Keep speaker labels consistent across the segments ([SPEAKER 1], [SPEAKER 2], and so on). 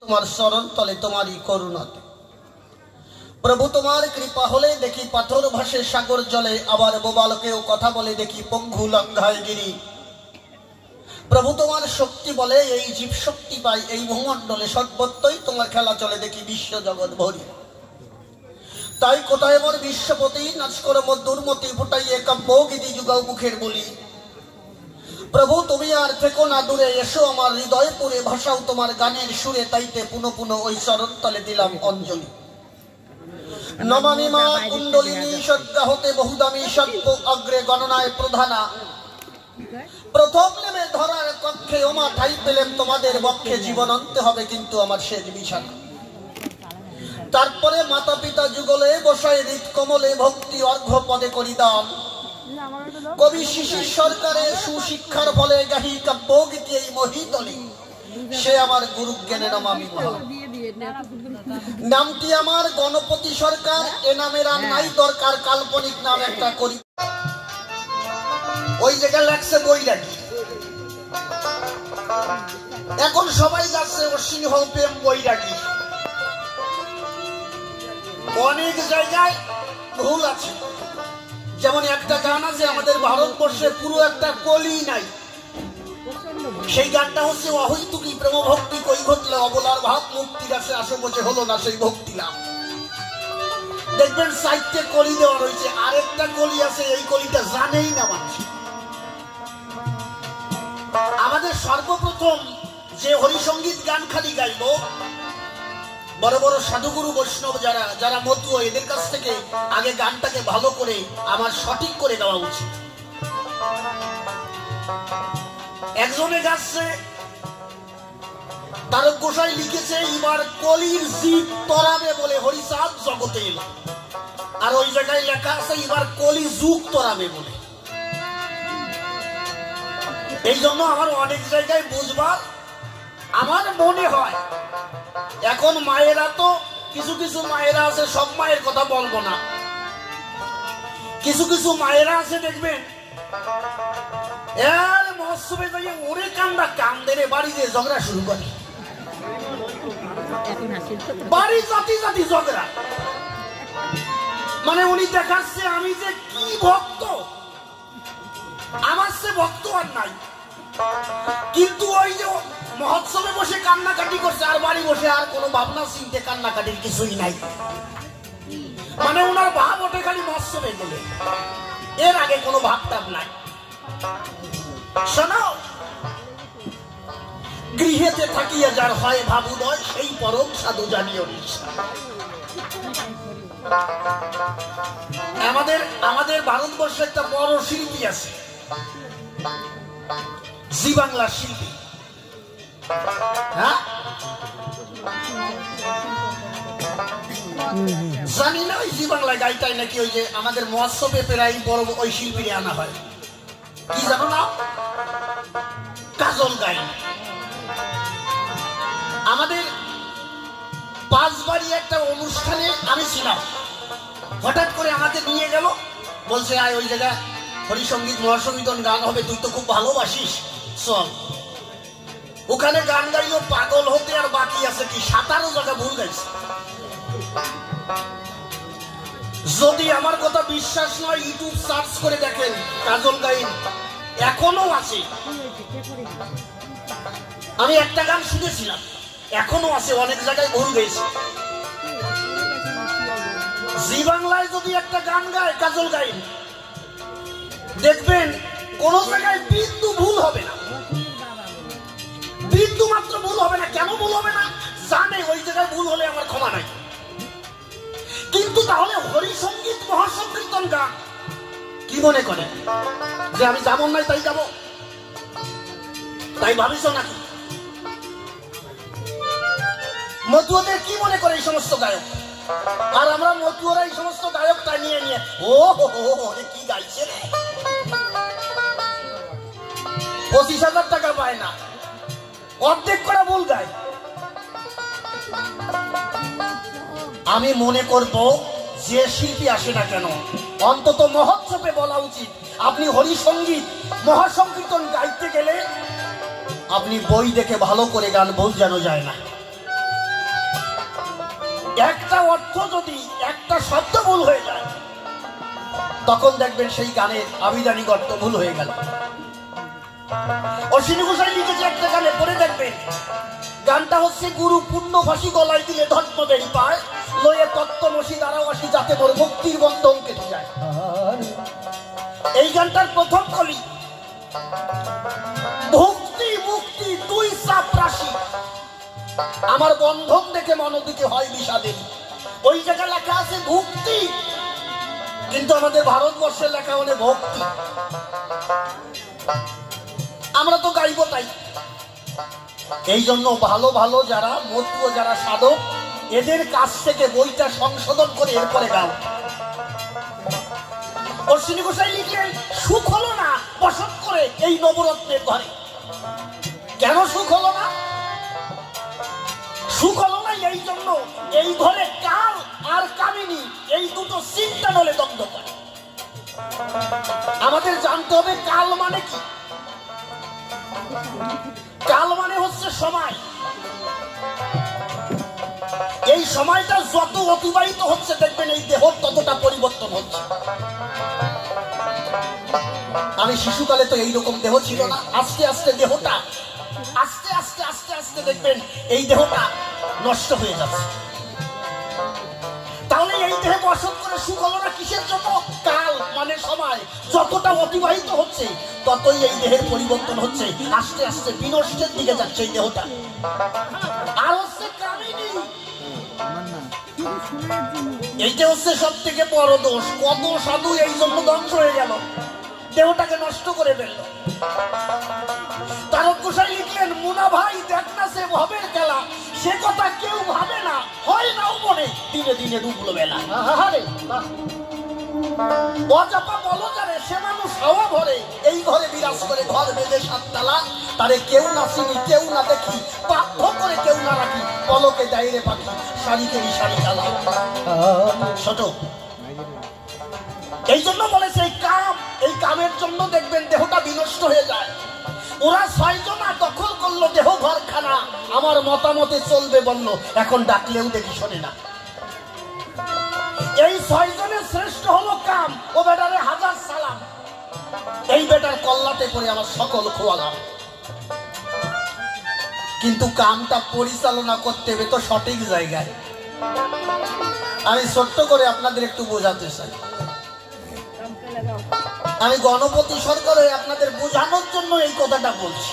[SPEAKER 1] তোমার চরণ তলে তোমারই করুণাতে প্রভু তোমার কৃপা হলে দেখি পাথর ভাসে সাগর জলে, আবার বোবালকেও কথা বলে দেখি পঙ্গু লঙ্ঘায় গিরি। প্রভু তোমার শক্তি বলে এই জীব শক্তি পাই, এই ভূমণ্ডলে সর্বত্রই তোমার খেলা চলে দেখি বিশ্ব জগৎ ভরি। তাই কোথায় মোর বিশ্বপতি নাচ করে মোর দুর্মতি ফুটাইয়ে কাব্য গীতি যুগাও মুখের বলি। প্রভু তুমি আর থেকো না দূরে, এসো আমার হৃদয় পুরে ভাষাও তোমার গানের সুরে, তাইতে পুনঃ পুনঃ ওই চরণ তলে দিলাম অঞ্জলি। নমামি মা কুণ্ডলিনী সজ্ঞা হতে বহুদামী সত্য অগ্রে গণনায় প্রধানা, প্রথম নেমে ধরার কক্ষে ওমা ঠাই পেলেম তোমাদের বক্ষে, জীবন অন্তে হবে কিন্তু আমার শেষ বিছানা। তারপরে মাতা পিতা যুগলে বসায় হৃদ কমলে ভক্তি অর্ঘ্য পদে করি দান। কবি শিশির সরকারের সুশিক্ষার ফলে গাহি কাব্য গীতি এই মহিতলি, সে আমার গুরু জ্ঞানে নমামি মহা। নামটি আমার গণপতি সরকার, এ নামের আর নাই দরকার, কাল্পনিক নাম একটা করি। ওই জায়গায় লাগছে বৈরাগী, এখন সবাই যাচ্ছে অশ্বিনী প্রেম বৈরাগী। অনেক জায়গায় ভুল আছে, যেমন একটা গান আছে আমাদের ভারতবর্ষে পুরো একটা কলি নাই, সেই গানটা হচ্ছে অহৈতুকী প্রেম ভক্তি কই ঘটলে অবলার ভাব মুক্তির আছে আসো বসে হলো না সেই ভক্তি লাভ। দেখবেন সাহিত্যে কলি দেওয়া রয়েছে, আরেকটা কলি আছে এই কলিটা জানেই না মানুষ। আমাদের সর্বপ্রথম যে হরিসঙ্গীত গান খালি গাইব, বড় বড় সাধুগুরু বৈষ্ণব যারা যারা মতুয়া, এদের কাছ থেকে আগে গানটাকে ভালো করে আমার সঠিক করে দেওয়া উচিত। একজনে গাচ্ছে তারক গোসাই লিখেছে এবার কলির জীব তরাবে বলে হরিচাঁদ জগতে এলো, আর ওই জায়গায় লেখা আছে এবার কলি যুগ তরাবে বলে। এই জন্য আমার অনেক জায়গায় বুঝবার আমার মনে হয়, এখন মায়েরা তো কিছু কিছু মায়েরা আছে, সব মায়ের কথা বলবো না, কিছু কিছু মায়েরা আছে দেখবেন এর মহোৎসবে যাইয়ে ওরে কান্দা কান্দে রে বাড়িতে ঝগড়া শুরু করে, বাড়ি জাতি জাতি ঝগড়া। মানে উনি দেখাচ্ছে আমি যে কি ভক্ত, আমার সে ভক্ত আর নাই, কিন্তু ওই যে মহোৎসবে বসে কান্নাকাটি করছে আর বাড়ি বসে আর কোনো ভাবনা চিন্তে কান্নাকাটির কিছুই নাই। মানে ওনার ভাব ওঠে খালি মহোৎসবে গেলে, এর আগে কোনো ভাবটাব নাই। শোনো, গৃহেতে থাকিয়া যার হয় ভাবুদয়, সেই পরম সাধু জানিও নিশা। আমাদের ভারতবর্ষে একটা বড় শিল্পী আছে, জি বাংলা শিল্পী। হ্যাঁ, জানি না ওই জি বাংলা গাইটাই নাকি ওই যে আমাদের মহোৎসবে প্রায় বড় ওই শিল্পীরে আনা হয়, কি জানো না, কাজল গাইন। আমাদের পাঁচবাড়ি একটা অনুষ্ঠানে আমি ছিলাম, হঠাৎ করে আমাকে নিয়ে গেল, বলছে আয় ওই জায়গায় হরিসঙ্গীত মহাসঙ্গীতন গান হবে, তুই তো খুব ভালোবাসিস, চল। ওখানে গান গাইলো পাগল হতে, আর বাকি আছে কি 17 জায়গা ভুল গাইছে। যদি আমার কথা বিশ্বাস নয় ইউটিউব সার্চ করে দেখেন, কাজল গাইন এখনো আছে। আমি একটা গান শুনেছিলাম, এখনো আছে, অনেক জায়গায় ভুল গেছে। জি বাংলায় যদি একটা গান গায় কাজল গাইন, দেখবেন কোন জায়গায় বিন্দু ভুল হবে না, বিন্দু মাত্র ভুল হবে না। কেন ভুল হবে না? জানে ওই জায়গায় ভুল হলে আমার ক্ষমা নাই। কিন্তু তাহলে হরিসঙ্গীত মহাসংকীর্তন গান কি মনে করে যে আমি যেমন নাই তাই যাব, তাই ভাবিস নাকি? মতুয়াদের কি মনে করে এই সমস্ত গায়ক, আর আমরা মতুয়ারা এই সমস্ত গায়ক তাই নিয়ে নিয়ে ও কি গাইছে রে, 25,000 টাকা পায় না, অর্ধেক করে ভুল গায়। আমি মনে করব যে শিল্পী আসে না কেন, অন্তত মহোৎসবে বলা উচিত আপনি হরিসঙ্গীত মহাসংকীর্তন গাইতে গেলে আপনি বই দেখে ভালো করে গান বোঝানো যায় না। একটা অর্থ যদি একটা শব্দ ভুল হয়ে যায় তখন দেখবেন সেই গানের আবিধানিক অর্থ ভুল হয়ে গেল। অশ্বিনী ঘোষাল লিখেছে একটা গানে, পড়ে দেখবেন। গানটা হচ্ছে গুরু পূর্ণ ফাঁসি গলায় দিলে ধর্ম দেরি পায়, লয়ে তত্ত্বমসি দ্বারাবাসী যাতে মোর মুক্তির বন্ধন কেটে যায়। এই গানটার প্রথম কলি ভক্তি মুক্তি দুই চাপ রাশি, আমার বন্ধন দেখে মনোদিকে হয় বিষাদে। ওই জায়গায় লেখা আছে ভক্তি, কিন্তু আমাদের ভারতবর্ষের লেখা মানে ভক্তি। আমরা তো গাইব তাই। এই জন্য ভালো ভালো যারা মতুয়, যারা সাধক, এদের কাছ থেকে বইটা সংশোধন করে এরপরে গাও। অশ্বিনী ঘোষাল লিখলেন, সুখ হলো না বসত করে এই নবরত্নের ঘরে। কেন সুখ হলো না? সুখ হলো না এই জন্য, এই ঘরে কাল আর কামিনী এই দুটো চিন্তা নলে দগ্ধ করে। আমাদের জানতে হবে কাল মানে কি। কাল মানে হচ্ছে সময়। এই সময়টা যত অতিবাহিত হচ্ছে দেখবেন এই দেহ ততটা পরিবর্তন হচ্ছে। আমি শিশুকালে তো এইরকম দেহ ছিল না। আস্তে আস্তে দেহটা আস্তে আস্তে আস্তে আস্তে দেখবেন এই দেহটা নষ্ট হয়ে যাচ্ছে। তাহলে এই দেহে বসত করে সুখ হলো না কিসের জন্য? কাল মানে সময় যতটা অতিবাহিত হচ্ছে ততই এই দেহের পরিবর্তন হচ্ছে, আস্তে আস্তে বিনষ্টের দিকে যাচ্ছে এই দেহটা। আর হচ্ছে কামিনী, এইটা হচ্ছে সব থেকে বড় দোষ। কত সাধু এই জন্য ধ্বংস হয়ে গেল, দেহটাকে নষ্ট করে ফেলল। তারক গোসাই লিখলেন, মুনা ভাই দেখ না সে ভবের খেলা, সে কথা কেউ ভাবে না, হয় নাও মনে দিনে দিনে ডুবলো বেলা। অজাপা বলো যারে, সে মানুষ হাওয়া ভরে, এই ঘরে বিরাজ করে ঘর বেঁধে সাততলা, তারে কেউ না চিনি কেউ না দেখি, বাধ্য করে কেউ না রাখি, পলকে দেয় রে পাখি শাড়িকে শাড়ি চালা। ছোট এই জন্য বলেছে এই কাম, এই কামের জন্য দেখবেন দেহটা বিনষ্ট হয়ে যায়। ওরা 6 জন দখল করলো দেহ ঘরখানা, আমার মতামতে চলবে বলল, এখন ডাকলেও দেখি শোনে না। এই 6 জনের শ্রেষ্ঠ হলো কাম, ও বেটারে হাজার সালাম, এই বেটার কল্লাতে করে আমার সকল খোয়ালাম। কিন্তু কামটা পরিচালনা করতে হবে তো সঠিক জায়গায়। আমি ছোট্ট করে আপনাদের একটু বোঝাতে চাই। আমি গণপতি সরকার হয়ে আপনাদের বোঝানোর জন্য এই কথাটা বলছি।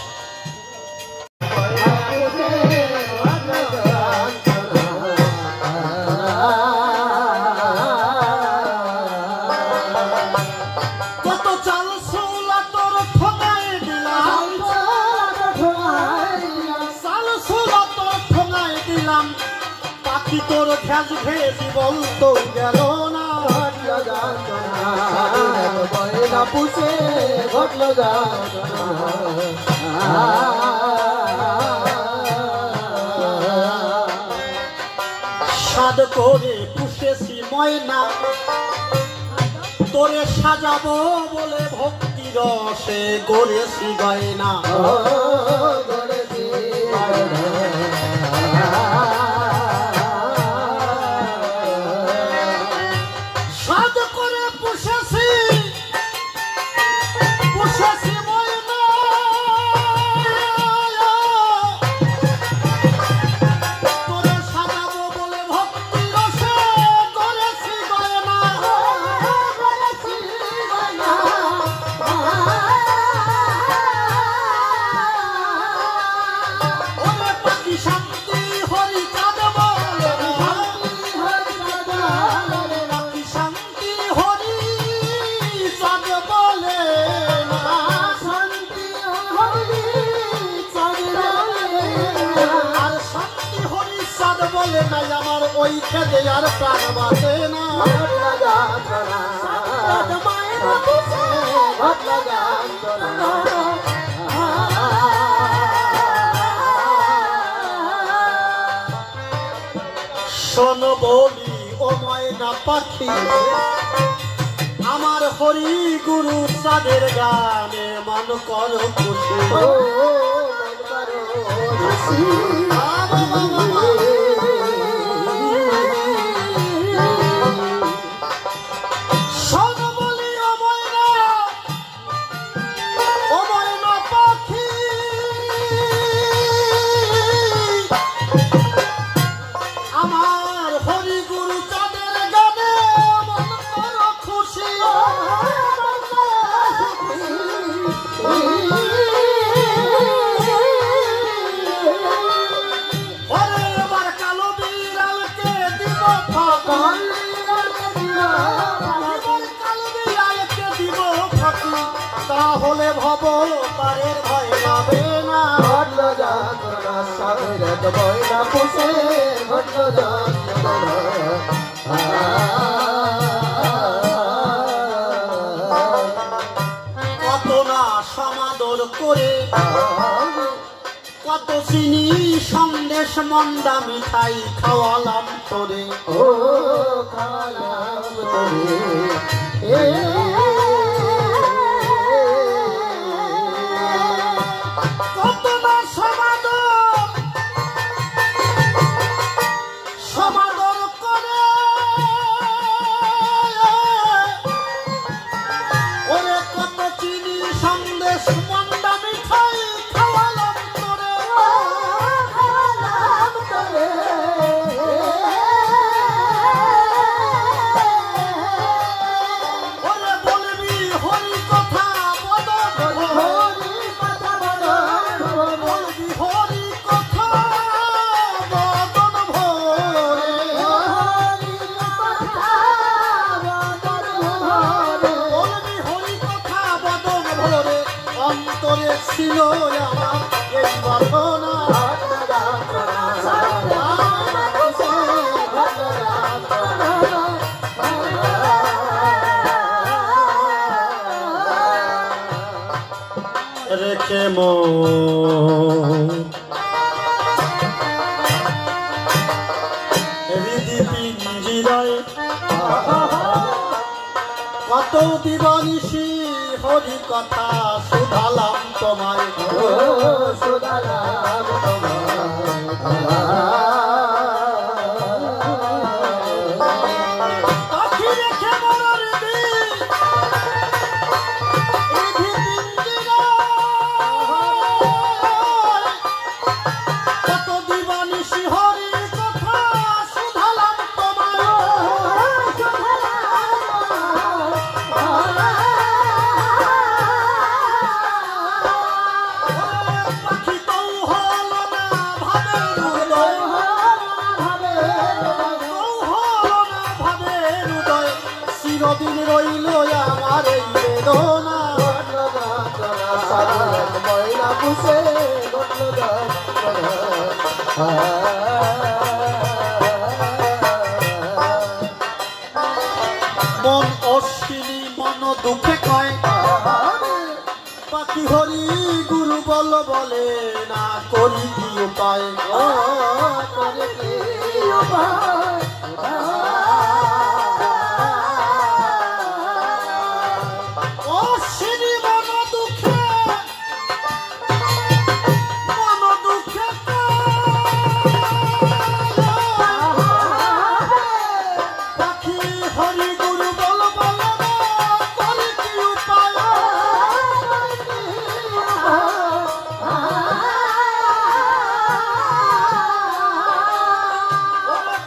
[SPEAKER 1] কত চাল সোলা তোর ঠোঙায় দিলাম, চাল সোলা তোর ঠোঙায় দিলাম, পাখি তোর ঘেজ ঘেজি বলতো গেল না। পুষে ঘটল সাদ করে পুষেছি ময়না, তোরে সাজাবো বলে ভক্তি রসে গড়েছি গয়না। আমার ওই খেতে আর প্রাণ বাঁচে না। শোন বলি ও ময়না পাখি, আমার হরি গুরু চাঁদের গানে মান করো খুশি। তাহলে ভব তারের ভয় পাবে না। ঘটল যন্ত্রণা স্বামীর ভয় না পুষে, ঘটল যন্ত্রণা। কত না সমাদর করে, কত চিনি সন্দেশ মন্ডা মিঠাই খাওয়ালাম তোরে, ও খাওয়ালাম তোরে। কত না সমাদর সমাদর করে, ওরে কত চিনি সন্দেশ মন্ডা মিঠাই খাওয়ালাম তোরে, খাওয়ালাম তোরে। ওরে বলবি হরি কথা বদন, হরি কথা বদন, বলবি হরি কথা বদন ভরে, হরি কথা বদন ভরে, বলবি হরি কথা বদন ভরে। অন্তরে ছিল আমার এই বাসনা, রেখে হৃদি পিঞ্জিরায় কত দিবানিশি হরি কথা শুধালাম তোমায়, শুধালাম তোমায়। পাখি রেখে মরার দিন হৃদি পিঞ্জিরায় কত দিবানিশি হরি কথা শুধালাম তোমায়, পাখি তো হল না ভাবে হৃদয়, ভাবে হৃদয়, চিরদিন রইল আমার এই বেদনা। ময়না পুষে মন অশ্বিনী মন দুঃখে কয়, পাখি হরি গুরু বল বলে না করি কি উপায়, করি কি উপায়। অশ্বিনী মন দুঃখে পাখি হরি গুরু বল বলে না করি কি উপায়।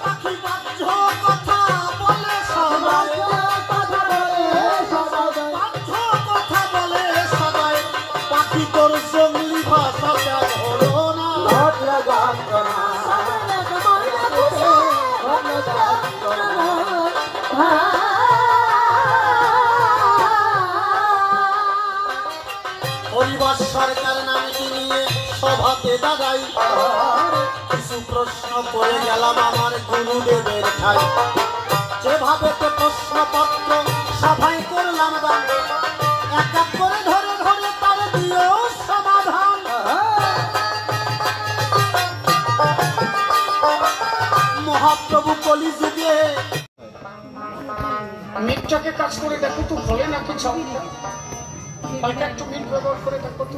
[SPEAKER 1] পাখি বাহ্য কথা বলে সবাই, বাহ্য কথা বলে সবাই, পাখি তোর জঙ্গলি ভাষা হলো না। পরিবার সরকার নামটি নিয়ে সভাতে দাঁড়াই, কিছু প্রশ্ন করে গেলাম আমার গুরুদেবের ঠাই। যেভাবে প্রশ্নপত্র সভায় করলাম দান, এক এক করে ধরে ধরে তার দিয়েও সমাধান। মহাপ্রভু কলিযুগে
[SPEAKER 2] মিটটাকে কাজ করে দেখো তো ফলে নাকি চাও, হালকা একটু মিট ব্যবহার করে দেখো তো।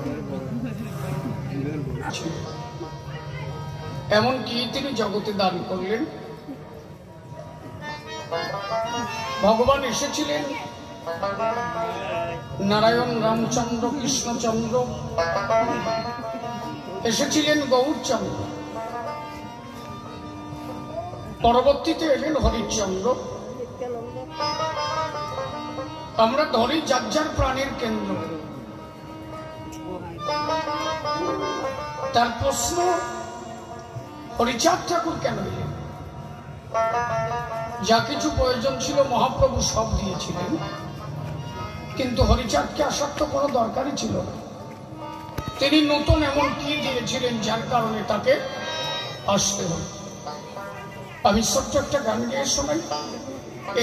[SPEAKER 2] এমনকি তিনি জগতে দান করলেন। ভগবান এসেছিলেন নারায়ণ রামচন্দ্র কৃষ্ণচন্দ্র, এসেছিলেন গৌরচন্দ্র, পরবর্তীতে এলেন হরিচন্দ্র। আমরা ধরি যার যার প্রাণের কেন্দ্র। তার প্রশ্ন, হরিচাঁদ ঠাকুর কেন এলেন? যা কিছু প্রয়োজন ছিল মহাপ্রভু সব দিয়েছিলেন, কিন্তু হরিচাঁদকে আসার তো কোনো দরকারই ছিল না। তিনি নতুন এমন কি দিয়েছিলেন যার কারণে তাকে আসতে হল। আমি ছোট্ট একটা গান গিয়ে শোনাই,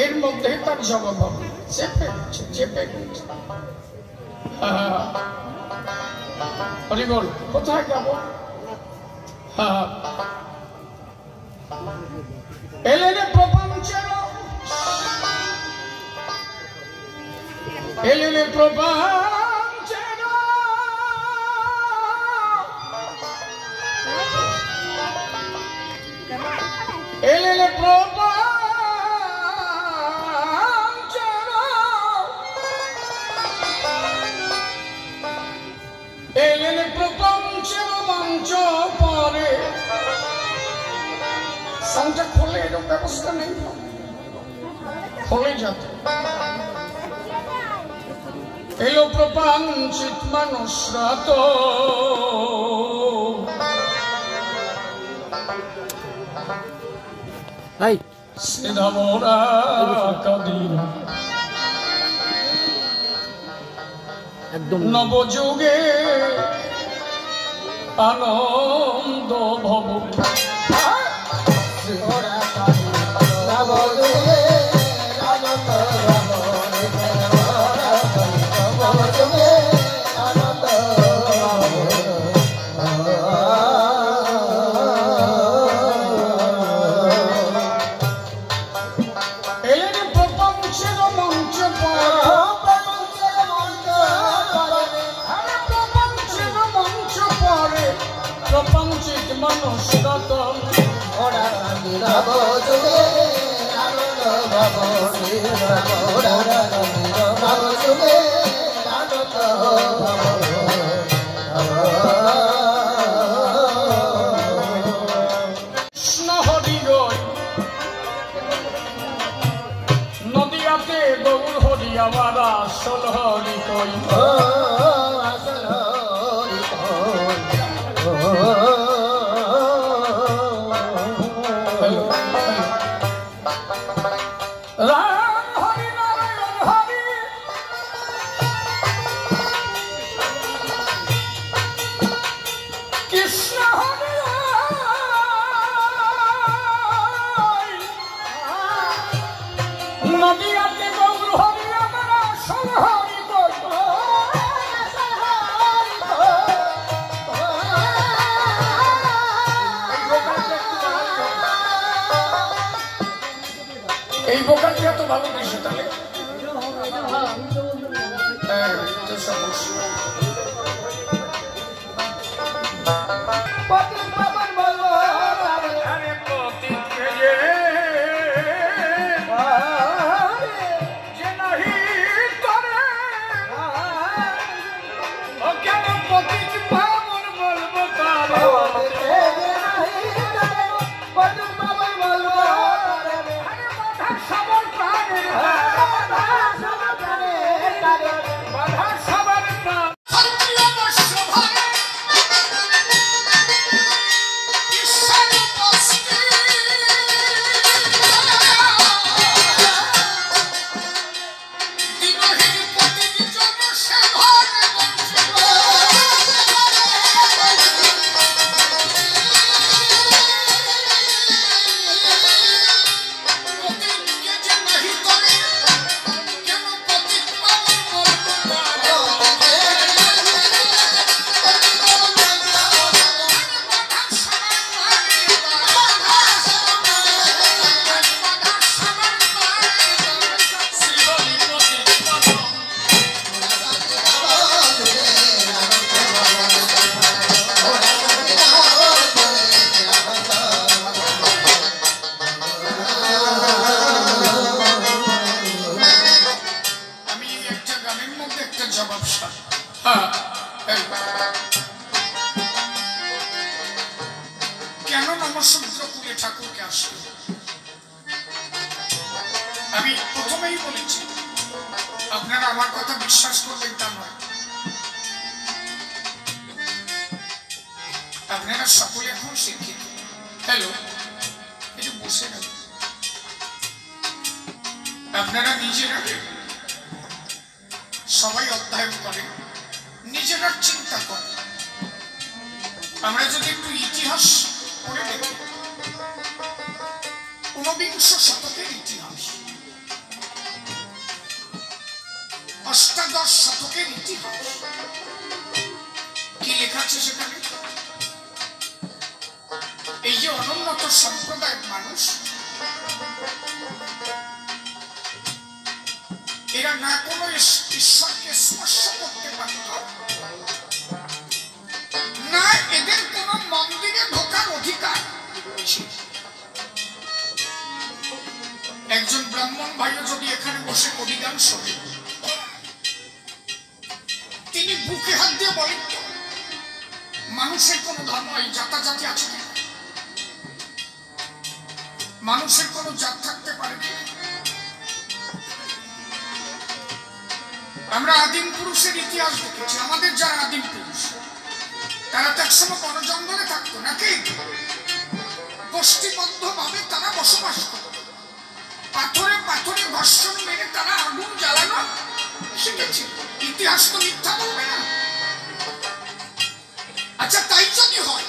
[SPEAKER 2] এর মধ্যে তার জবাব হবে। চেপে গেছে, চেপে গেছে। হরি বল, কোথায় যাব? এলেনে প্রপঞ্চের, এলেনে প্রপঞ্চের, এলেনে প্রপঞ্চের, এলেনে প্রপঞ্চের মঞ্চ পরে। সাউন্ডটা খোলে, এরকম ব্যবস্থা নেই, খোলে যাতে। এলো প্রপঞ্চিত মানুষরা তো সিধা মোরা কদিন একদম নবযুগে আনন্দ ভব। প্রপঞ্চিত মানুষ রতন ওরা নবযুগে আনন্দ ভব। নবযুগে আনন্দ ভব। কৃষ্ণ হরি গই নদিয়াতে গৌর হরি আমার আসল হরি কই। নদিয়াতে গৌর হরি আমার আসল হরি কই। এই বোকালটি এত ভালো কিছু তাহলে কেন নমসমুদ্রকুলে ঠাকুরকে আসবে? আমি প্রথমেই বলেছি, আপনারা আমার কথা বিশ্বাস করবেন তা নয়। আপনারা সকলে এখন শিক্ষিত। হ্যালো, একটু বসে গেল। আপনারা নিজেরা সবাই অধ্যয়ন করে, নিজেরা চিন্তা করে। আমরা যদি একটু ইতিহাস পড়ে দেখি, ঊনবিংশ শতকের ইতিহাস, অষ্টাদশ শতকের ইতিহাস, কি লেখা আছে সেখানে? এই যে অনুন্নত সম্প্রদায়ের মানুষ, এরা না কোনো ঈশ্বরকে স্পর্শ করতে পারত না, এদের কোন মন্দিরে ঢোকার অধিকার ছিল। একজন ব্রাহ্মণ ভাইও যদি এখানে বসে কবিগান শোনে, তিনি বুকে হাত দিয়ে বলেন, মানুষের কোন ধর্ম এই জাতাজাতি আছে কিনা? মানুষের কোন জাত থাকতে পারে কিনা? আমরা আদিম পুরুষের ইতিহাস দেখেছি। আমাদের যারা আদিম পুরুষ, তারা তো একসময় বন জঙ্গলে থাকতো নাকি? গোষ্ঠীবদ্ধ ভাবে তারা বসবাস করত। পাথরে পাথরে ঘর্ষণ মেরে তারা আগুন জ্বালানো শিখেছে। ইতিহাস তো মিথ্যা বলবে না। আচ্ছা, তাই যদি হয়,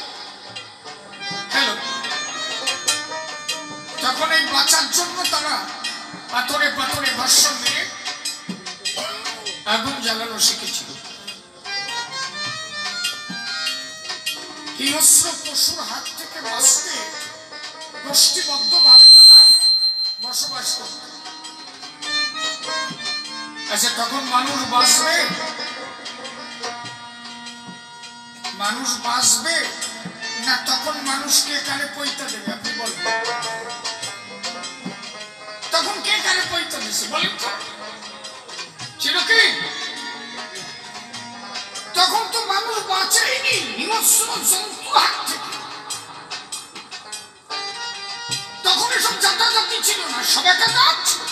[SPEAKER 2] হ্যালো, তখন এই বাঁচার জন্য তারা পাথরে পাথরে ঘর্ষণ মেরে আগুন জ্বালানো শিখেছিল। হিংস্র পশুর হাত থেকে বাঁচতে গোষ্ঠীবদ্ধ ভাবে তারা বসবাস করত। আচ্ছা, তখন মানুষ বাঁচবে না তখন মানুষকে কারে পয়তা দেবে? আপনি বলেন, তখন কে কারে পয়তা দিছে বলেন তো? ছিল কি? তখন তো মানুষ বাঁচেনি হিংস্র জন্তুর হাত থেকে। তখন এসব জাতাজাতি ছিল না, সব একাকার ছিল।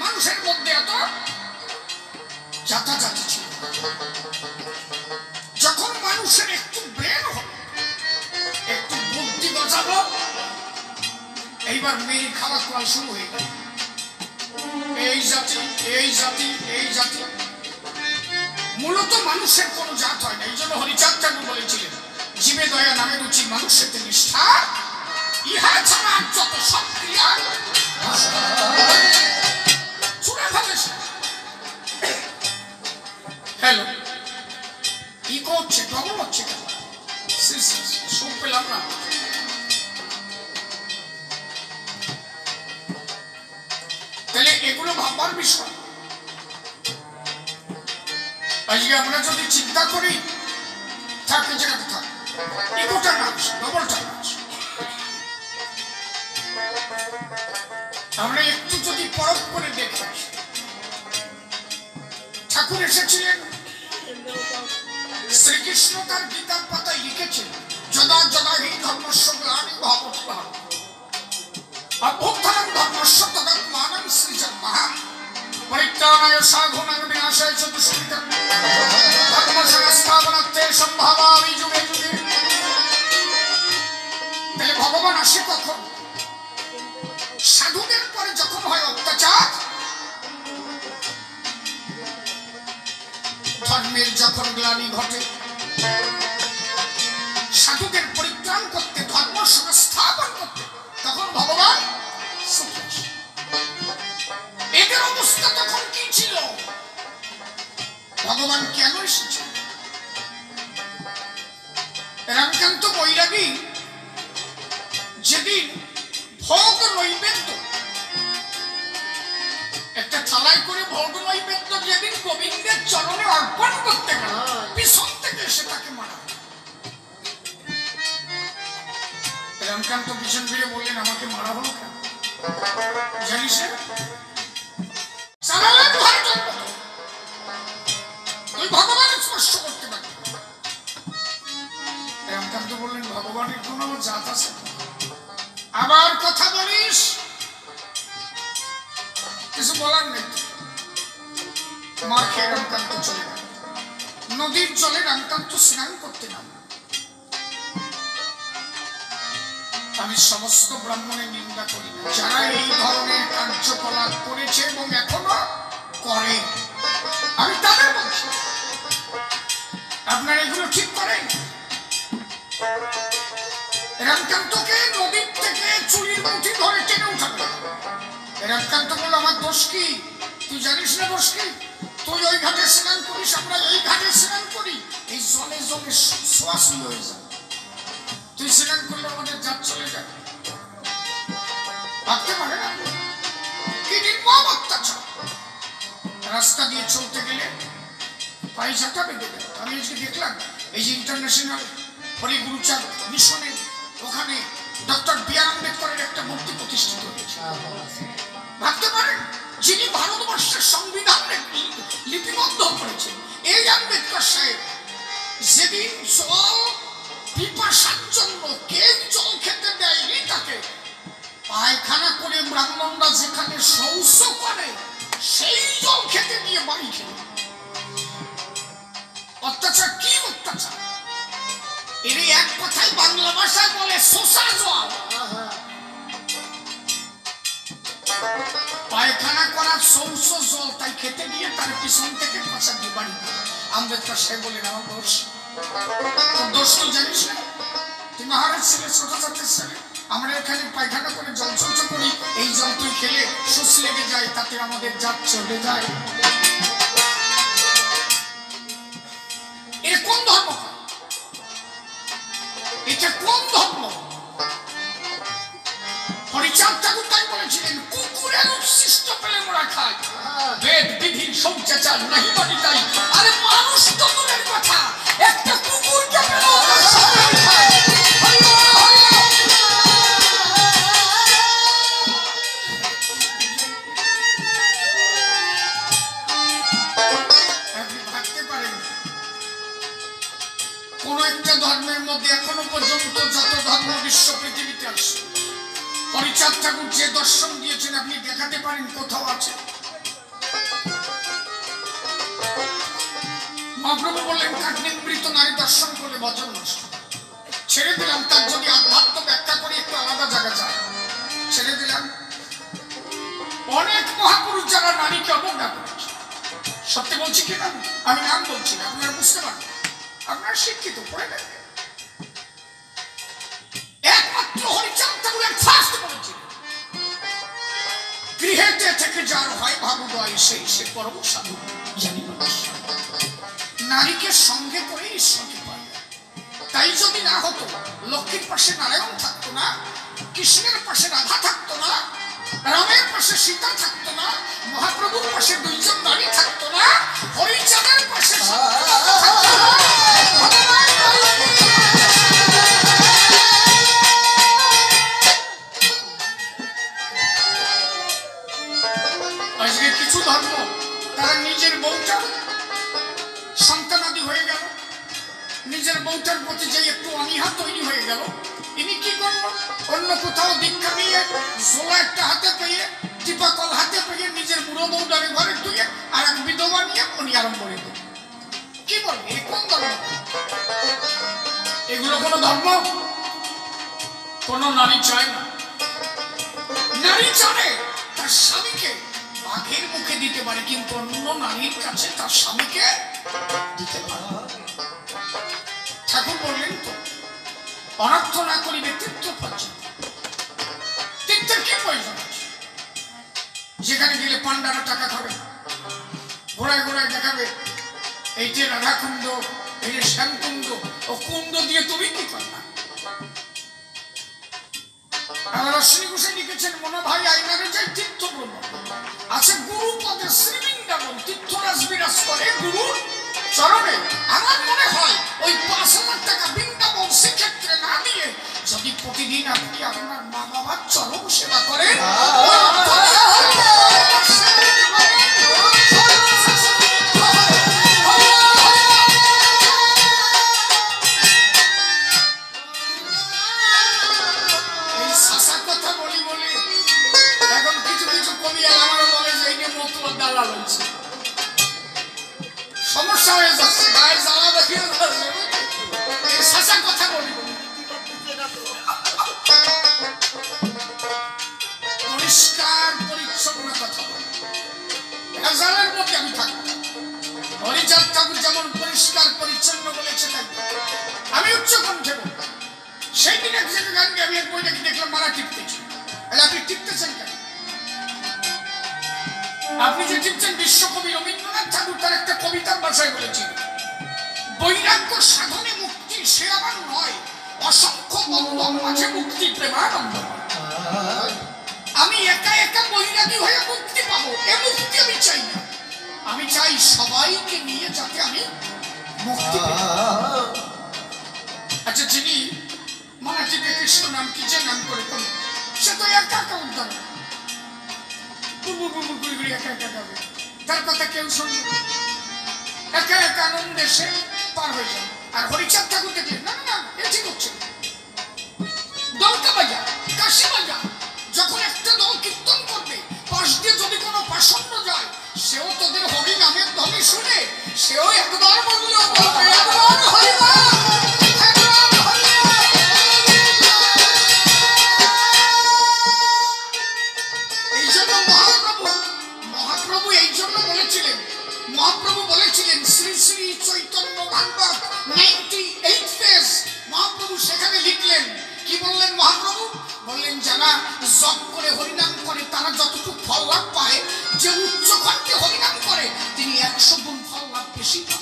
[SPEAKER 2] মানুষের মধ্যে এত জাতাজাতি ছিল। যখন মানুষের একটু ব্রেন হলো, একটু বুদ্ধি গজালো, এইবার মেয়ে খাওয়া খাওয়া শুরু হয়ে গেল। এই জাতি, এই জাতি, এই জাতি। মূলত মানুষের কোন জাত হয় না। এই জন্য হরিচাঁদ ঠাকুর বলেছিলেন, জীবে দয়া নামে রুচি মানুষের নিষ্ঠা, ইহা ছাড়া যত সব ক্রিয়া ছুড়ে ফেলে। হ্যালো, কি করছে? ডবল হচ্ছে কেন? সুখ পেলাম না। তাহলে এগুলো ভাববার বিষয়। আজকে আমরা যদি চিন্তা করি, থাকে জায়গাতে থাক, ইগোটা না আসে, ডবলটা না আসে। আমরা একটু যদি পরখ করে দেখি, ঠাকুর এসেছিলেন, শ্রীকৃষ্ণ তার গীতার পাতায় লিখেছেন, যদা যদা হি ধর্মস্য গ্লানি ভবতি ভারত অভ্যুত্থানং ধর্মস্য তদাত্মানং সৃজন্মঃ পরিত্রাণায় সাধুনাং বিনাশায় চ দুষ্কৃতং ধর্ম সংস্থাপনার্থে সম্ভাবামি যুগে যুগে। তাহলে ভগবান আসে কখন? সাধুদের পরে যখন হয় অত্যাচার, ধর্মের যখন গ্লানি ঘটে, সাধুদের পরিত্রাণ করতে, ধর্ম সংস্থাপন করতে, তখন ভগবান এদের অবস্থা তখন কি ছিল? ভগবান কেন এসেছে? রামকান্ত বৈরাগী যেদিন ভোগ নৈবেদ্য, একটা থালায় করে ভোগ নৈবেদ্য যেদিন গোবিন্দের চরণে অর্পণ করতে গেল, পিছন থেকে এসে তাকে মারা। রামকান্ত পিছন ফিরে বললেন, আমাকে মারা হলো কেন জানিস? তুই ভগবানের স্পর্শ করতে পারবি। রামকান্ত বললেন, ভগবানের কোন জাত আছে? আবার কথা বলিস, কিছু বলার নেই। মার খেয়ে রামকান্ত চলে গেল। নদীর জলে রামকান্ত স্নান করতে নামল। আমি সমস্ত ব্রাহ্মণের নিন্দা করি না, যারা এই ধরনের কার্যকলাপ করেছে এবং এখনো করে, আমি তাদের আপনারা এগুলো ঠিক করেন? রামকান্তকে নদীর থেকে চুরির মুঠি ধরে টেনে উঠাবে। রামকান্ত বলল, আমার দোষ কি? তুই জানিস না দোষ কি? তুই ওই ঘাটে স্নান করিস, আমরা এই ঘাটে স্নান করি, এই জলে জলে সোয়াশি হয়ে যায়। তুই স্নান করলে আমাদের জাত চলে যায়। ভাবতে পারে না কি নির্মম অত্যাচার। রাস্তা দিয়ে চলতে গেলে পায়ে ঝাঁটা বেঁধে দেয়। আমি আজকে দেখলাম এই যে ইন্টারন্যাশনাল হরিগুরুচাঁদ মিশনের ওখানে ডক্টর বি আর আম্বেদকরের একটা মূর্তি প্রতিষ্ঠিত হয়েছে। ভাবতে পারেন যিনি ভারতবর্ষের সংবিধান লিপিবদ্ধ করেছেন এই আম্বেদকর সাহেব যেদিন জল পিপাসার জন্য কেউ জল খেতে দেয়নি তাকে, পায়খানা করে ব্রাহ্মণরা যেখানে শৌচ করে সেই জল খেতে নিয়ে বাড়ি খেল। অত্যাচার কি অত্যাচার! এর এক কথাই বাংলা ভাষায় বলে শোষা জল। পায়খানা করার শৌচ জল তাই খেতে গিয়ে তার পিছন থেকে পাশা দিয়ে বাড়ি। আম্বেদকর সাহেব বলেন, আমার দোষ। তোর দোষ তো জানিস না, তুই মহারাজ ছেলে, ছোট জাতের ছেলে। আমরা এখানে পায়খানা করে জল শৌচ করি, এই জল তুই খেলে শোষ লেগে যায়, তাতে আমাদের জাত চলে যায়। এটা কোন ধর্ম? এটা কোন ধর্ম? হরিচাঁদ ঠাকুর তাই বলেছিলেন, কুকুরের উচ্ছিষ্ট পেলে মোরা খাই, বেদ বিধির শৌচাচার নাহি বাড়ি তাই। আরে মানুষ তো দূরের কথা, একটা কুকুরকে পেলেও খায়। আপনি ভাবতে পারেন কোন একটা ধর্মের মধ্যে এখনো পর্যন্ত যত ধর্ম বিশ্ব পৃথিবীতে আছে, হরিচাঁদ ঠাকুর যে দর্শন দিয়েছেন আপনি দেখাতে পারেন কোথাও আছে? মহাপ্রভু বললেন, কাঠনিমৃত নারী দর্শন করলে বচন নষ্ট। ছেড়ে দিলাম, তার যদি আধ্যাত্ম ব্যাখ্যা করে একটু আলাদা জায়গা যায়, ছেড়ে দিলাম। অনেক মহাপুরুষ যারা নারীকে অবজ্ঞা করেছে, সত্যি বলছি কিনা আমি নাম বলছি না, আপনারা বুঝতে পারবেন, আপনারা শিক্ষিত, পড়ে দেখবেন। একমাত্র হরিচাঁদ ঠাকুরের ফার্স্ট বলেছিলেন, গৃহেতে থেকে যার হয় ভাবুদয় সেই সে পরম সাধু জানি মানুষ। নারীকে সঙ্গে করে ঈশ্বরকে পায়। তাই যদি না হতো, লক্ষ্মীর পাশে নারায়ণ থাকতো না, কৃষ্ণের পাশে রাধা থাকতো না, রামের পাশে সীতা থাকতো না, মহাপ্রভুর পাশে দুইজন নারী থাকতো না, হরিচাঁদের পাশে আজকে কিছু ধর্ম তারা নিজের বউটা সন্তানাদি হয়ে গেল, নিজের বউটার প্রতি যে একটু অনীহা তৈরি হয়ে গেল, ইনি কি করলো, অন্য কোথাও দীক্ষা নিয়ে জোলা একটা হাতে পেয়ে, টিপা কল হাতে পেয়ে নিজের বুড়ো বউটারে ঘরে ধুয়ে আর এক বিধবা নিয়ে উনি আরম্ভ করে দেন। কি বলবে এ কোন ধর্ম? এগুলো কোন ধর্ম? কোন নারী চায় না। নারী চায় তার স্বামীকে বাঘের মুখে দিতে পারে, কিন্তু অন্য নারীর কাছে তার স্বামীকে দিতে পারে। ঠাকুর বললেন তো, অনর্থ না করিবে তীর্থ পাচ্ছে। তীর্থের কি প্রয়োজন আছে? যেখানে গেলে পান্ডারা টাকা খাবে, ঘোড়ায় ঘোড়ায় দেখাবে এই যে রাধা কুণ্ড, এই যে শ্যাম কুণ্ড, ও কুণ্ড দিয়ে তুমি কি করবা? আমার অশ্বিনী ঘোষে লিখেছেন, মনে ভাই আইনারে যাই তীর্থ ভ্রমণ আছে, গুরু পদে শ্রীবৃন্দাবন তীর্থরাজ বিরাজ করে গুরুর চরণে। আমার মনে হয় ওই ৫,০০০ টাকা বৃন্দাবন সেক্ষেত্রে না দিয়ে যদি প্রতিদিন আপনি আপনার মা বাবার চরণ সেবা করেন, এই শাসা কথা বলি বলে এখন কিছু কিছু কবি আমার বলে যে এই মতুয়া দালাল হচ্ছে, সমস্যা হয়ে যাচ্ছে, গায়ে জ্বালা দেখিয়ে যাচ্ছে। এই শাসা কথা বলি পরিষ্কার পরিচ্ছন্ন কথা বলি, ভেজালের মধ্যে আমি থাকবো। হরিচাঁদ ঠাকুর যেমন পরিষ্কার পরিচ্ছন্ন জন্য বলেছে তাই আমি উচ্চ কণ্ঠে বলবো। সেই দিন এক জায়গায় গান গিয়ে আমি এক বইটাকে দেখলাম মারা টিপতেছি। আপনি টিপতেছেন কেন? আপনি যে টিপছেন বিশ্বকবি রবীন্দ্রনাথ ঠাকুর তার একটা কবিতার ভাষায় বলেছিল, বৈরাগ্য সাধনে মুক্তি সে আবার নয়, অসংখ্য বন্ধন মাঝে মুক্তি প্রেমানন্দ। আমি একা একা বৈরাগী হয়ে মুক্তি পাবো, এ মুক্তি আমি চাই না। আমি চাই সবাইকে নিয়ে যাতে আমি মুক্তি পাই। আচ্ছা, যিনি মারাঠিতে কৃষ্ণ নাম কি যে নাম করে করলেন, সে তো একা একা উদ্ধার, একা একা গাবে, তার কথা কেউ শুনবে, একা একা আনন্দে সে পার হয়ে যাবে। আর হরিচাঁদ ঠাকুর দেখলেন না না এ ঠিক হচ্ছে, দলকা বাজা কাশি বাজা, যখন একটা দল কীর্তন করবে পাশ দিয়ে যদি কোনো পাষণ্ড যায়, সেও তোদের হরি নামের ধ্বনি শুনে সেও একবার বললেও বলবে একবার হরিনাম। এই জন্য মহাপ্রভু এই জন্য বলেছিলেন, মহাপ্রভু বলেছিলেন শ্রী শ্রী চৈতন্য ভাগবত 98 পেজ, মহাপ্রভু সেখানে লিখলেন, কি বললেন মহাপ্রভু? বললেন যারা জপ করে হরিনাম করে তারা যতটুকু ফল লাভ পায়, যে উচ্চ কণ্ঠে হরিনাম করে তিনি 100 গুণ ফল লাভ বেশি পান।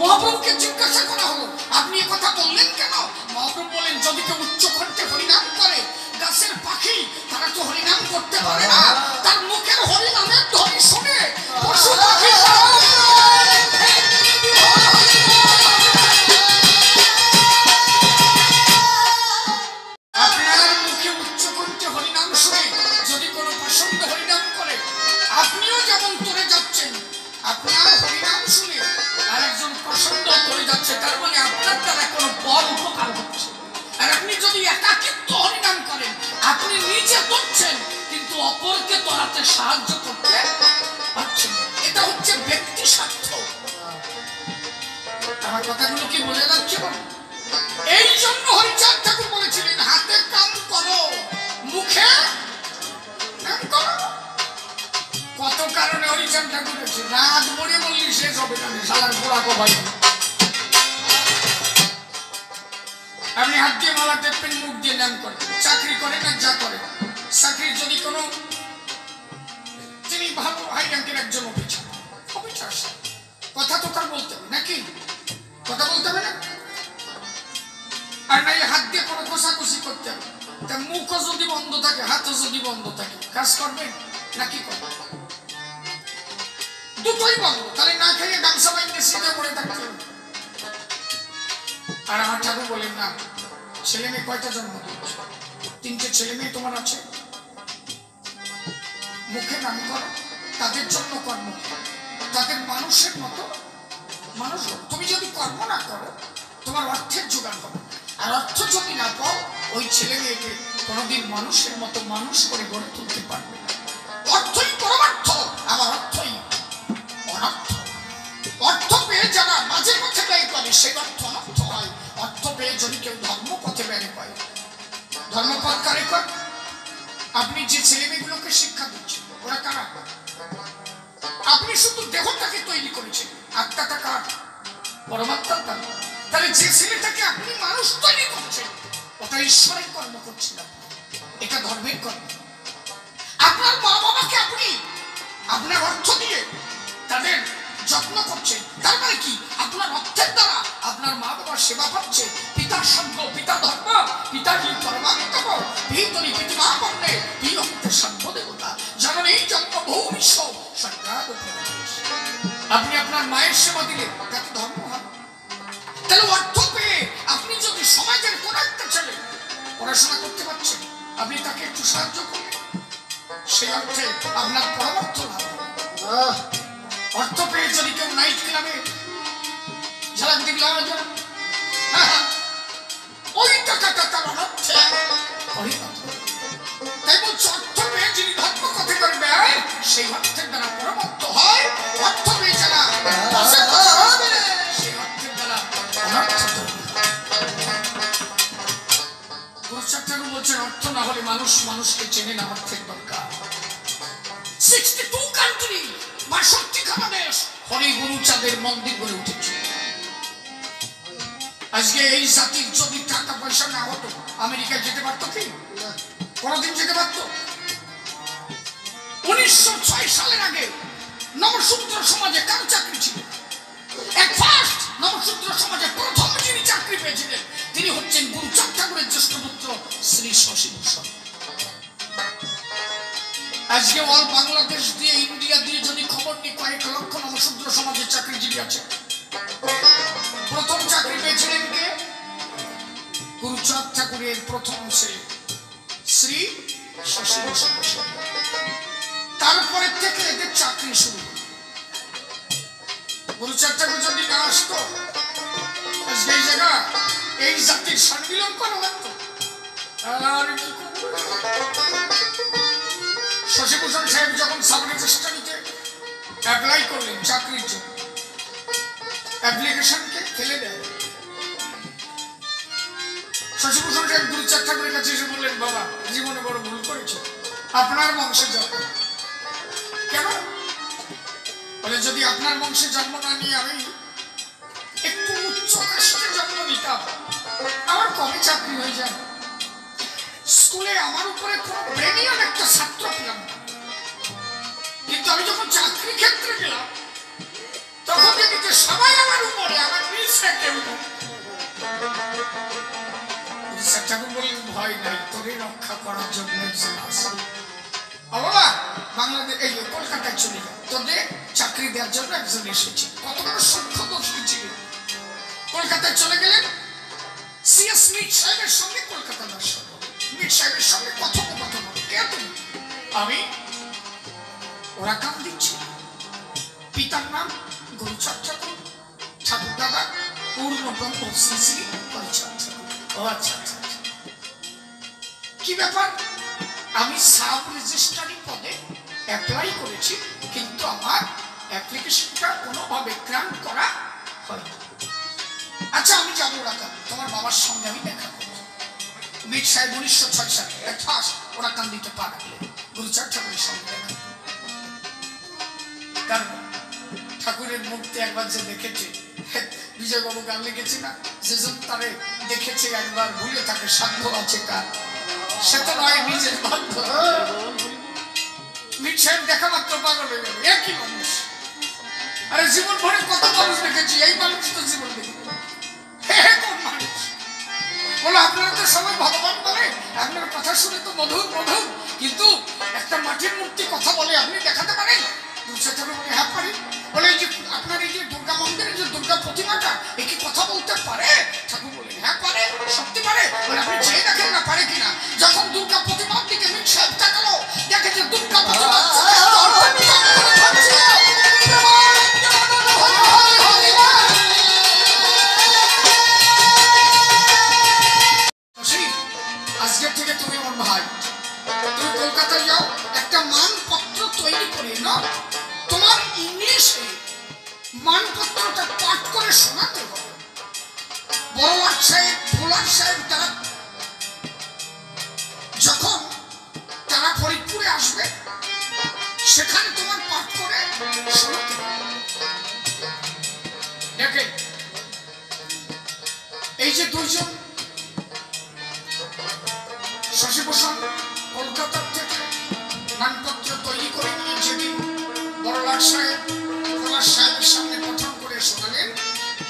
[SPEAKER 2] মহাপ্রভুকে জিজ্ঞাসা করা হলো, আপনি এ কথা বললেন কেন? মহাপ্রভু বলেন, যদি কেউ উচ্চ কণ্ঠে হরিনাম করে, গাছের পাখি তারা তো হরিনাম করতে পারে না, তার মুখের হরিনামের ধ্বনি শুনে পশু পাখি সাহায্য করতে পারছেন। এটা হচ্ছে ব্যক্তি স্বার্থ। আমার কথাগুলো কি বোঝা যাচ্ছে? এই জন্য হরিচাঁদ ঠাকুর বলেছিলেন, হাতে কাম করো, মুখে নাম করো। কত কারণে হরিচাঁদ ঠাকুর বলেছে, রাত মরে বললি শেষ হবে না, শালার গোড়া কোভাই। আপনি হাত দিয়ে মালা টেপেন, মুখ দিয়ে নাম করেন, চাকরি করেন আর যা করেন, চাকরির যদি কোনো ভালো হাই র্যাঙ্কের একজন অফিসার, কথা তো তার বলতে হবে নাকি? কথা বলতে হবে না? আর নাই হাত দিয়ে কোনো কষাকষি করতে হবে। তা মুখও যদি বন্ধ থাকে, হাতও যদি বন্ধ থাকে, কাজ করবেন নাকি করবেন? দুটোই বন্ধ, তাহলে না খেয়ে গামছা বাইন্দে সিধে পড়ে থাকতে হবে। আর আমার ঠাকুর বলেন না, ছেলে মেয়ে কয়টা জন্ম দিয়েছে? 3টে ছেলে মেয়ে তোমার আছে, মুখে নাম করো, তাদের জন্য কর্ম, তাদের মানুষের মতো মানুষ। তুমি যদি কর্ম না করো, তোমার অর্থের জোগাড় হবে, আর অর্থ যদি না পাও, ওই ছেলে মেয়েকে কোনোদিন মানুষের মতো মানুষ করে গড়ে তুলতে পারবে না। অর্থই পরমার্থ, আবার অর্থই অনর্থ। অর্থ পেয়ে যারা মাঝে পথে ব্যয় করে, সেই অর্থ অনর্থ হয়। অর্থ পেয়ে যদি কেউ ধর্ম পথে ব্যয় করে, ধর্মপথ কারে কর? আপনি যে ছেলে মেয়েগুলোকে শিক্ষা দিচ্ছেন, ওরা কারা? আপনি শুধু দেহটাকে তৈরি করেছেন, আত্মাটা কার? পরমাত্মার কার। তাহলে যে ছেলেটাকে আপনি মানুষ তৈরি করছেন, ওটা ঈশ্বরের কর্ম করছেন, এটা ধর্মের কর্ম। আপনার মা বাবাকে আপনি আপনার অর্থ দিয়ে তাদের যত্ন করছেন, তার মানে কি? আপনার অর্থের দ্বারা আপনার মা বাবার সেবা পাচ্ছে। পিতার সঙ্গ পিতা ধর্ম, পিতাজি পরমাত্মা, ভিতরি পিতা বর্ণে বিরক্তের সঙ্গ দেবতা, জননী জন্মভূমি সরকার। আপনি আপনার মায়ের সেবা দিলে তাকে ধর্ম হয়। তাহলে অর্থ পেয়ে আপনি যদি সমাজের কোন একটা ছেলে পড়াশোনা করতে পারছেন, আপনি তাকে একটু সাহায্য করবেন, সেই অর্থে আপনার পরমার্থ লাভ হবে। অর্থ পেয়ে যদি কেউ নাইট ক্লাবে ঝালাক দিলাম, ওই টাকাটা তার অর্থে তাই বলছে, অর্থ পেয়ে যিনি ধর্ম কথা করবে, সেই অর্থের দ্বারা পরমার্থ হয়। অর্থ পেয়ে যারা সেই অর্থের দ্বারা অনর্থ। গুরুচার্য বলছেন, অর্থ না হলে মানুষ মানুষকে চেনে না, অর্থের দরকার। 62 কান্ট্রি, 62খানা দেশ হরি গুরুচাঁদের মন্দির গড়ে উঠেছে। আজকে এই জাতির যদি টাকা পয়সা না হতো আমেরিকায় যেতে পারতো কি? কোনদিন যেতে পারতো? 1906 সালের আগে নবসূত্র সমাজে কার চাকরি ছিল? ফার্স্ট নবসূত্র সমাজে প্রথম যিনি চাকরি পেয়েছিলেন তিনি হচ্ছেন গুরুচাঁদ ঠাকুরের জ্যেষ্ঠ পুত্র শ্রী শশীভূষণ। আজকে অল বাংলাদেশ দিয়ে ইন্ডিয়া দিয়ে যদি খবর নিই কয়েক লক্ষ নবসূত্র সমাজের চাকরিজীবী আছে। প্রথম চাকরি পেয়েছিলেন কে? গুরুচাঁদ ঠাকুরের প্রথম শ্রী শশীভূষণ। তারপরে থেকে এদের চাকরি শুরু। গুরুচাঁদ ঠাকুর যদি না আসতো আজকে এই জায়গা এই জাতির সম্মিলন করা লাগতো। আর শশীভূষণ সাহেব যখন সাব রেজিস্ট্রারিতে অ্যাপ্লাই করলেন চাকরির জন্য, অ্যাপ্লিকেশনকে ফেলে দেয়। শশীভূষণ সাহেব গুরুচাঁদ ঠাকুরের কাছে এসে বললেন, বাবা জীবনে বড় ভুল করেছে, আপনার বংশে জন্ম। কেন? বলে যদি আপনার বংশে জন্ম না নিয়ে আমি একটু উচ্চ কাস্টে জন্ম নিতাম আমার কবে চাকরি হয়ে যায়। স্কুলে আমার উপরে কোনো ব্রেনিয়ান একটা ছাত্র পেলাম না, কিন্তু আমি যখন চাকরি ক্ষেত্রে গেলাম তখন দেখি যে সবাই আমার উপরে, আমার নিচে কেউ নেই। ঠাকুর বললেন, ভয় নাই, তোরে রক্ষা করার জন্য একজন আছে। বাবা বাংলাদেশ এই কলকাতায় চলে যায়, তোদের চাকরি দেওয়ার জন্য একজন এসেছে। কত বড় সূক্ষ্ম দর্শী ছিলেন। কলকাতায় চলে গেলেন, সিএস মিট সাহেবের সঙ্গে কলকাতা দর্শন। মিট সাহেবের সঙ্গে কথোপকথন হলো, কে তুমি? আমি। ওরা কাম দিচ্ছে। পিতার নাম গুরুচাঁদ ঠাকুর, ঠাকুর দাদা পূর্ণ ব্রহ্ম শ্রী শ্রী গুরুচাঁদ ঠাকুর। ও আচ্ছা আচ্ছা, কি ব্যাপার? আমি সাব রেজিস্ট্রারি পদে অ্যাপ্লাই করেছি, কিন্তু আমার অ্যাপ্লিকেশনটা কোনোভাবে গ্রান্ট করা হয়নি। আচ্ছা আমি যাবো, ওরাকান তোমার বাবার সঙ্গে আমি দেখা করব। মিট সাহেব 1906 সালে ফার্স্ট ওরাকান দিতে পা রাখলেন, গুরুচাঁদ ঠাকুরের সঙ্গে দেখা। কারণ ঠাকুরের মুক্তি একবার যে দেখেছে, বিজয়বাবু গান লিখেছে না, যেজন তারে দেখেছে একবার ভুলে তাকে সাধ্য আছে কার, সে তো নয় নিজের বাধ্য। মিট সাহেব দেখা মাত্র পাগল হয়ে গেল, একই মানুষ। আরে জীবন ভরে কত মানুষ দেখেছি, এই মানুষ তো জীবন দেখে কোন মানুষ? বলো আপনারা তো সবাই ভগবান বলে, আপনার কথা শুনে তো মধুর মধুর, কিন্তু একটা মাটির মূর্তি কথা বলে আপনি দেখাতে পারেন? হ্যাঁ পারি। বলে যে আপনার এই যে দুর্গা মন্দিরের যে দুর্গা প্রতিমাটা এ কি কথা বলতে পারে? ঠাকুর বলে হ্যাঁ পারে, সত্যি পারে। বলে আপনি চেয়ে দেখেন না পারে কিনা। যখন দুর্গা প্রতিমার দিকে মিট সাহেব তাকালো, দেখে যে দুর্গা প্রতিমা আজকের থেকে তুমি আমার ভাই, তুমি কলকাতায় যাও, একটা মানপত্র তৈরি করে না, তোমার ইংলিশে মানপত্রটা পাঠ করে শোনাতে হবে। বড়লাট সাহেব, ভোলার সাহেব তারা যখন তারা ফরিদপুরে আসবে সেখানে তোমার পাঠ করে শোনাতে হবে। দেখেন এই যে দুইজন শশীভূষণ কলকাতার থেকে মানপত্র তৈরি করে নিয়ে যেদিন বড়লাট সাহেব ভোলার সাহেবের সামনে পঠন করে শোনালেন,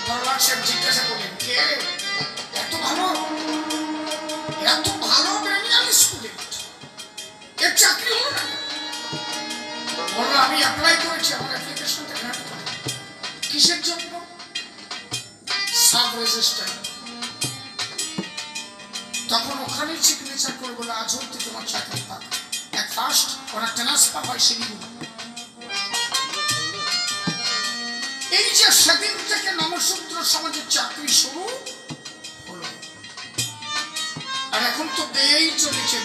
[SPEAKER 2] বড়লাট সাহেব জিজ্ঞাসা করলেন, কে এত ভালো ব্রেনিয়ান স্টুডেন্ট, এর চাকরি হলো না? বলল আমি অ্যাপ্লাই করেছি, আমার অ্যাপ্লিকেশনটা গ্রান্ট করে। কিসের জন্য? Sub registrar. তখন ওখানেই সিগনেচার করে বলে আজ হইতে তোমার চাকরি পাবে। এক ফার্স্ট ওরা ট্রান্সফার হয় শিলিগুড়ি। এই যে সেদিন থেকে নবসূত্র সমাজের চাকরি শুরু হলো, আর এখন তো বেয়েই চলেছে।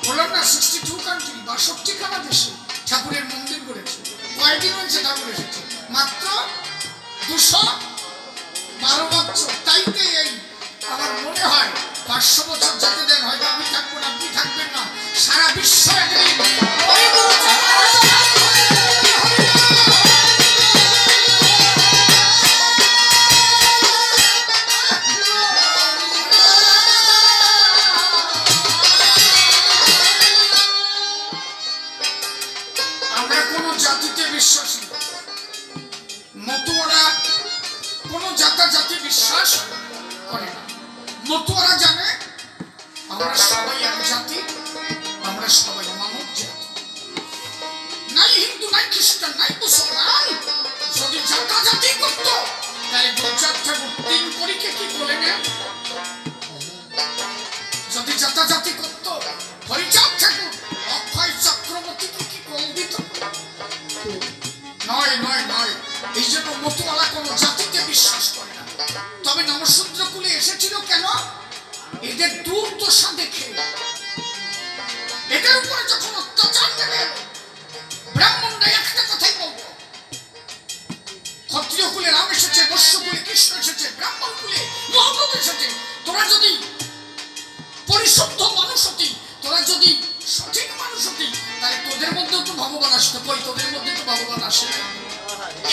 [SPEAKER 2] বললাম না 62 কান্ট্রি, 62 খানা দেশে ঠাকুরের মন্দির করেছে। কয়দিন হয়েছে ঠাকুর এসেছে? মাত্র 212 বছর। তাইতে এই আমার মনে হয় 500 বছর যেতে দেন, হয়তো আমি থাকবো না, আপনি থাকবেন না, সারা বিশ্ব বিশ্বাসী, মতুয়ারা কোনো জাতি বিশ্বাস করে না। মতুয়ারা জানে আমরা সবাই এক জাতি, আমরা সবাই মানব জাতি, নাই হিন্দু নাই খ্রিস্টান নাই মুসলমান। যদি জাতি করত তাহলে গুজরাট ঠাকুর 3 কোটিকে কি বলে নেন? যদি জাতি করত হরিচাঁদ ঠাকুর অক্ষয় চক্রবর্তীকে কি কম দিত? নয় নয় নয়। এই জন্য মতুয়ারা কোনো জাতিতে বিশ্বাস করে না। তবে নমশূদ্র কুলে এসেছিল কেন? এদের দুর্দশা দেখে, এদের উপরে যখন অত্যাচার নেমে এলো, ব্রাহ্মণরা একটা কথাই বলতো, ক্ষত্রিয় কুলে রাম এসেছে, বৈশ্য কুলে কৃষ্ণ এসেছে, ব্রাহ্মণ কুলে মহাপ্রভু এসেছে। তোরা যদি পরিশুদ্ধ মানুষ হতি, তোরা যদি সঠিক মানুষ হতি, তাহলে তোদের মধ্যেও তো ভগবান আসতো। কই, তোদের মধ্যে তো ভগবান আসে না।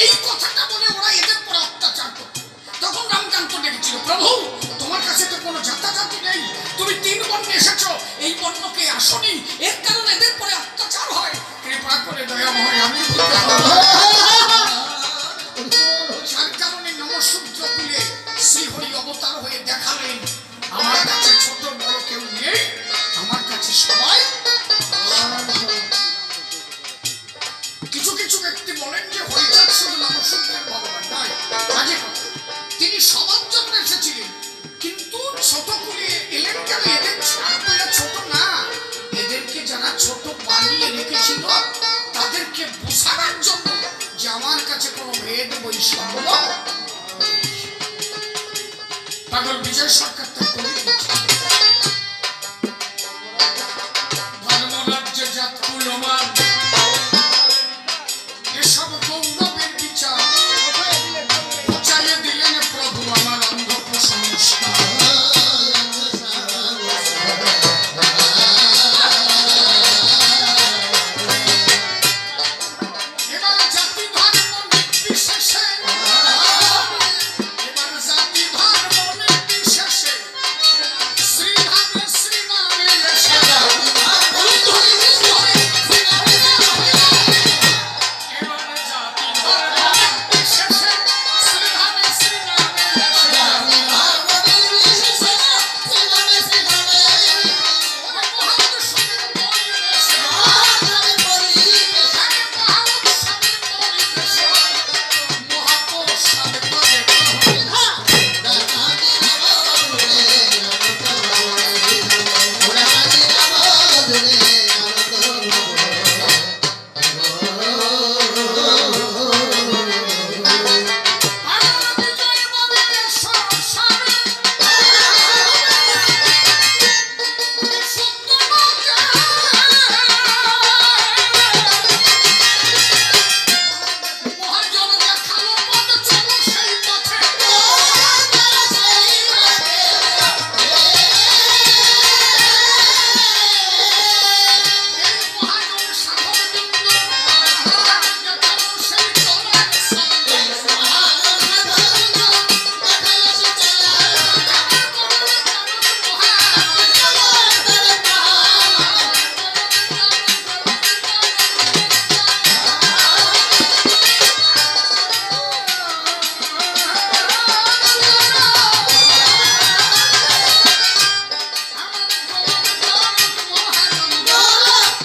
[SPEAKER 2] এই কথাটা বলে ওরা এদের পর অত্যাচার করত। তখন রামকান্ত ডেকেছিল, প্রভু তোমার কাছে তো কোনো জাতি নেই, তুমি 3 বর্ণে এসেছো, এই বর্ণকে আসনি, এর কারণে এদের পরে অত্যাচার হয়, কৃপা করে দয়াময় আমি যার কারণে নমশূদ্র কুলে শ্রীহরি অবতার হয়ে দেখালেন, আমার কাছে ছোট বড় কেউ নেই, আমার কাছে সবাই। কিছু কিছু ব্যক্তি বলেন যে হরিচাঁদ শুধু নমশূদ্রের ভগবান নয়, কাজে তিনি সবার জন্য এসেছিলেন, কিন্তু ছোট কুলে এলেন কেন? এদের ছোট না, এদেরকে যারা ছোট বানিয়ে রেখেছিল তাদেরকে